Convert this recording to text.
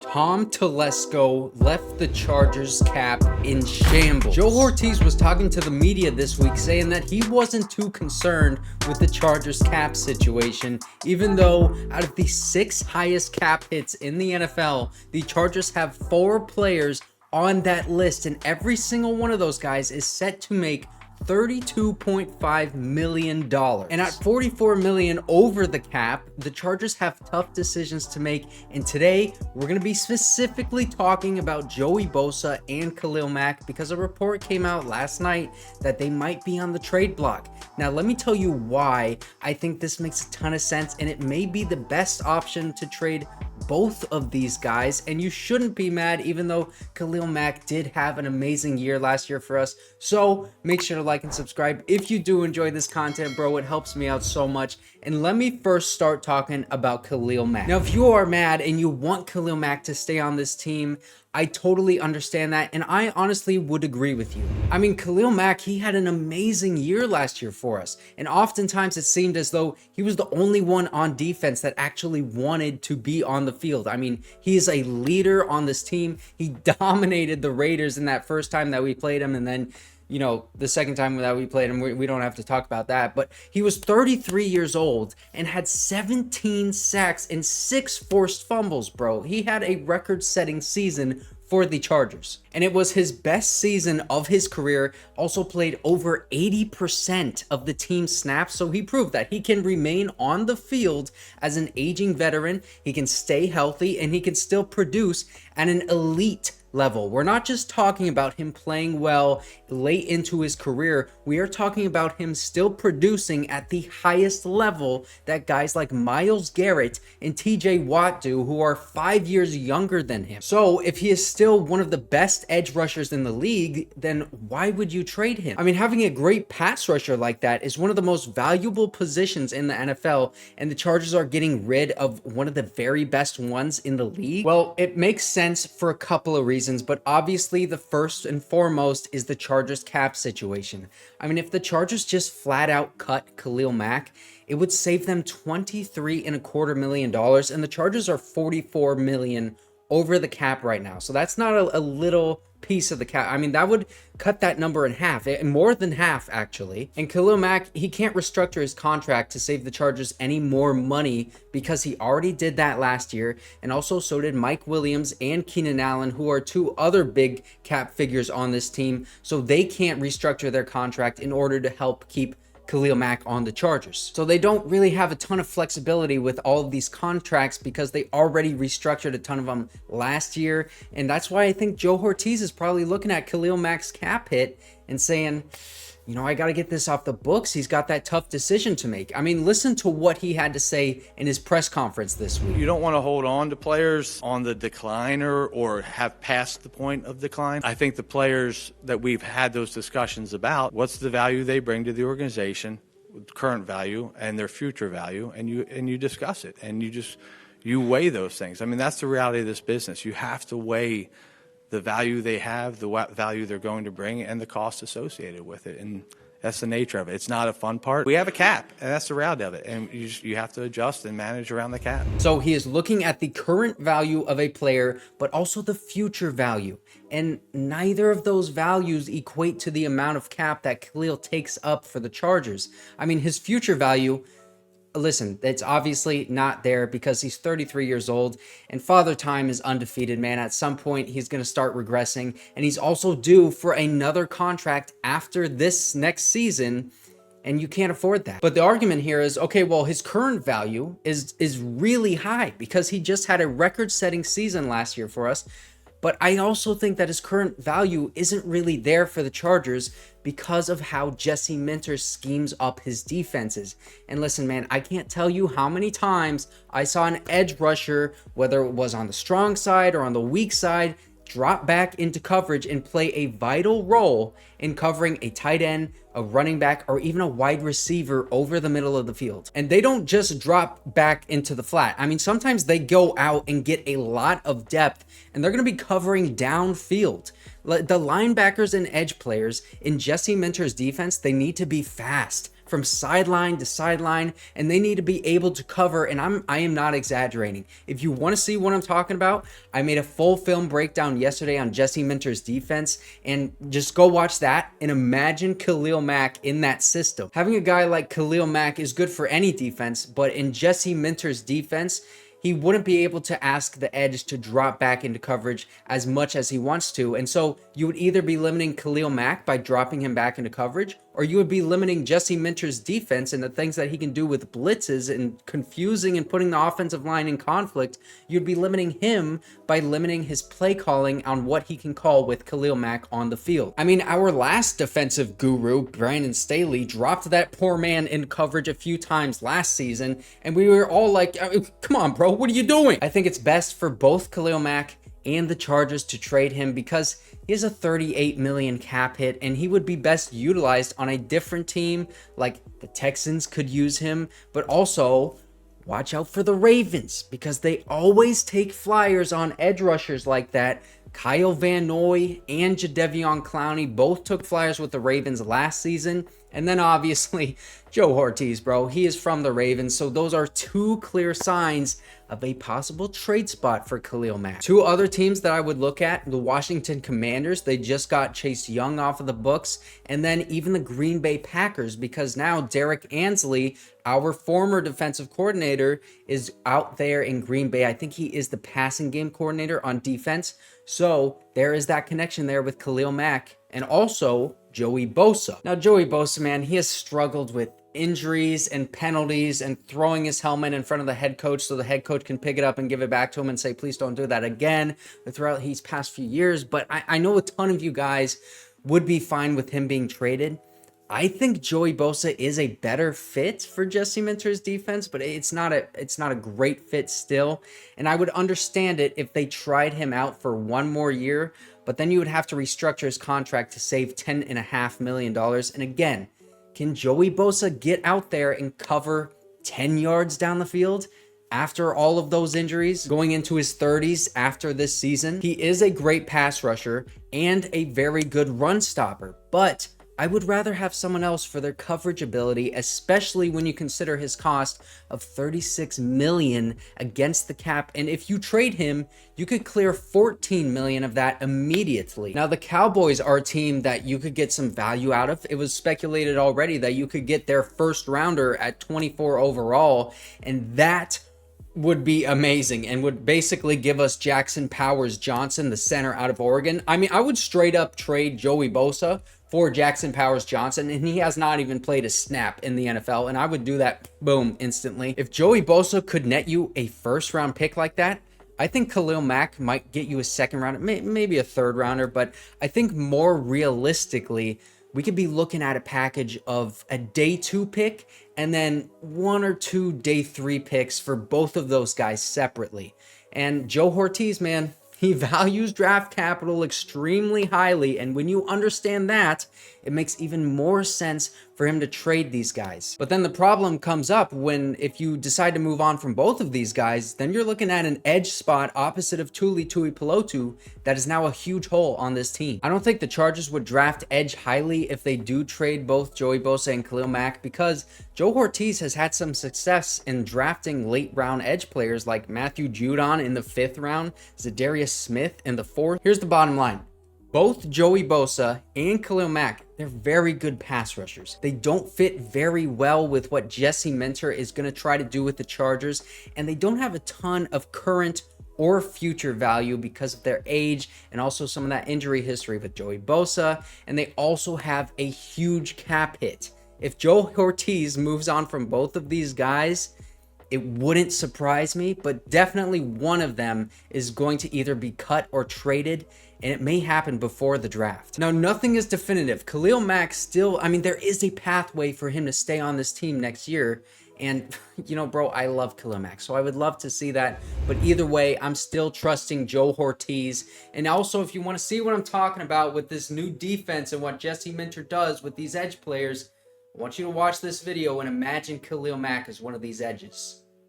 Tom Telesco left the Chargers cap in shambles. Joe Hortiz was talking to the media this week saying that he wasn't too concerned with the Chargers cap situation, even though out of the 6 highest cap hits in the NFL, the Chargers have 4 players on that list, and every single one of those guys is set to make $32.5 million. And at $44 million over the cap, the Chargers have tough decisions to make. And today, we're going to be specifically talking about Joey Bosa and Khalil Mack because a report came out last night that they might be on the trade block. Now, let me tell you why I think this makes a ton of sense, and it may be the best option to trade both of these guys, and you shouldn't be mad even though Khalil Mack did have an amazing year last year for us. So make sure to like and subscribe if you do enjoy this content, bro. It helps me out so much. And let me first start talking about Khalil Mack. Now, if you are mad and you want Khalil Mack to stay on this team, I totally understand that, and I honestly would agree with you. I mean, Khalil Mack, he had an amazing year last year for us, and oftentimes it seemed as though he was the only one on defense that actually wanted to be on the field. I mean, he is a leader on this team. He dominated the Raiders in that first time that we played him, and then the second time that we played him, we don't have to talk about that. But he was 33 years old and had 17 sacks and 6 forced fumbles, bro. He had a record-setting season for the Chargers, and it was his best season of his career. Also played over 80% of the team's snaps, so he proved that he can remain on the field as an aging veteran. He can stay healthy, and he can still produce at an elite level. We're not just talking about him playing well late into his career. We are talking about him still producing at the highest level that guys like Myles Garrett and TJ Watt do, who are 5 years younger than him. So if he is still one of the best edge rushers in the league, then why would you trade him? I mean, having a great pass rusher like that is one of the most valuable positions in the NFL, and the Chargers are getting rid of one of the very best ones in the league. Well, it makes sense for a couple of reasons, but obviously the first and foremost is the Chargers cap situation. I mean, if the Chargers just flat out cut Khalil Mack, it would save them $23.25 million, and the Chargers are $44 million over the cap right now. So that's not a little piece of the cap. I mean, that would cut that number in half, more than half actually. And Khalil Mack, he can't restructure his contract to save the Chargers any more money because he already did that last year, and also so did Mike Williams and Keenan Allen, who are 2 other big cap figures on this team. So they can't restructure their contract in order to help keep Khalil Mack on the Chargers. So they don't really have a ton of flexibility with all of these contracts because they already restructured a ton of them last year. And that's why I think Joe Hortiz is probably looking at Khalil Mack's cap hit and saying, I got to get this off the books. He's got that tough decision to make. I mean, listen to what he had to say in his press conference this week. You don't want to hold on to players on the decline or have passed the point of decline. I think the players that we've had those discussions about, what's the value they bring to the organization, current value and their future value, and you discuss it, and you weigh those things. I mean, that's the reality of this business. You have to weigh the value they have, the value they're going to bring, and the cost associated with it. And that's the nature of it. It's not a fun part. We have a cap, and that's the reality of it. And you have to adjust and manage around the cap. So he is looking at the current value of a player, but also the future value. And neither of those values equate to the amount of cap that Khalil takes up for the Chargers. I mean, his future value, listen, it's obviously not there because he's 33 years old and Father Time is undefeated, man. At some point, he's going to start regressing, and he's also due for another contract after this next season, and you can't afford that. But the argument here is, okay, well, his current value is really high because he just had a record-setting season last year for us. But I also think that his current value isn't really there for the Chargers because of how Jesse Minter schemes up his defenses. And listen, man, I can't tell you how many times I saw an edge rusher, whether it was on the strong side or on the weak side, drop back into coverage and play a vital role in covering a tight end, a running back, or even a wide receiver over the middle of the field. And they don't just drop back into the flat. I mean, sometimes they go out and get a lot of depth, and they're going to be covering downfield. The linebackers and edge players in Jesse Minter's defense, they need to be fast. from sideline to sideline, and they need to be able to cover, and I am not exaggerating. If you want to see what I'm talking about, I made a full film breakdown yesterday on Jesse Minter's defense, and just go watch that and imagine Khalil Mack in that system. Having a guy like Khalil Mack is good for any defense, but in Jesse Minter's defense, he wouldn't be able to ask the edge to drop back into coverage as much as he wants to. And so you would either be limiting Khalil Mack by dropping him back into coverage, or you would be limiting Jesse Minter's defense and the things that he can do with blitzes and confusing and putting the offensive line in conflict. You'd be limiting him by limiting his play calling on what he can call with Khalil Mack on the field. I mean, our last defensive guru, Brandon Staley, dropped that poor man in coverage a few times last season, and we were all like, come on, bro, what are you doing? I think it's best for both Khalil Mack and the Chargers to trade him because he has a $38 million cap hit, and he would be best utilized on a different team. Like the Texans could use him, but also watch out for the Ravens because they always take flyers on edge rushers like that. Kyle Van Noy and Jadeveon Clowney both took flyers with the Ravens last season. And then obviously Joe Hortiz, bro, he is from the Ravens. So those are two clear signs of a possible trade spot for Khalil Mack. Two other teams that I would look at, the Washington Commanders. They just got Chase Young off of the books. And then even the Green Bay Packers, because now Derek Ansley, our former defensive coordinator, is out there in Green Bay. I think he is the passing game coordinator on defense. So there is that connection there with Khalil Mack and also Joey Bosa. Now, Joey Bosa, man, he has struggled with injuries and penalties and throwing his helmet in front of the head coach so the head coach can pick it up and give it back to him and say, please don't do that again throughout his past few years. But I know a ton of you guys would be fine with him being traded. I think Joey Bosa is a better fit for Jesse Minter's defense, but it's not a great fit still. And I would understand it if they tried him out for one more year, but then you would have to restructure his contract to save $10.5 million. And again, can Joey Bosa get out there and cover 10 yards down the field after all of those injuries, going into his 30s after this season? He is a great pass rusher and a very good run stopper, but I would rather have someone else for their coverage ability, especially when you consider his cost of $36 million against the cap. And if you trade him, you could clear $14 million of that immediately. Now, the Cowboys are a team that you could get some value out of. It was speculated already that you could get their first rounder at 24 overall, and that would be amazing and would basically give us Jackson Powers Johnson, the center out of Oregon. I mean, I would straight up trade Joey Bosa for Jackson Powers Johnson, and he has not even played a snap in the NFL, and I would do that, boom, instantly. If Joey Bosa could net you a first-round pick like that, I think Khalil Mack might get you a second rounder, maybe a third rounder, but I think more realistically, we could be looking at a package of a day 2 pick and then 1 or 2 day 3 picks for both of those guys separately. And Joe Hortiz, man, he values draft capital extremely highly, and when you understand that, it makes even more sense for him to trade these guys. But then the problem comes up when if you decide to move on from both of these guys, then you're looking at an edge spot opposite of Tuli Tuipulotu that is now a huge hole on this team. I don't think the Chargers would draft edge highly if they do trade both Joey Bosa and Khalil Mack, because Joe Hortiz has had some success in drafting late round edge players like Matthew Judon in the 5th round, Zadarius Smith in the 4th. Here's the bottom line. Both Joey Bosa and Khalil Mack, they're very good pass rushers. They don't fit very well with what Jesse Minter is going to try to do with the Chargers, and they don't have a ton of current or future value because of their age and also some of that injury history with Joey Bosa, and they also have a huge cap hit. If Joe Hortiz moves on from both of these guys, it wouldn't surprise me, but definitely one of them is going to either be cut or traded, and it may happen before the draft. Now, nothing is definitive. Khalil Mack still, I mean, there is a pathway for him to stay on this team next year. And, you know, bro, I love Khalil Mack, so I would love to see that. But either way, I'm still trusting Joe Hortiz. And also, if you want to see what I'm talking about with this new defense and what Jesse Minter does with these edge players, I want you to watch this video and imagine Khalil Mack as one of these edges.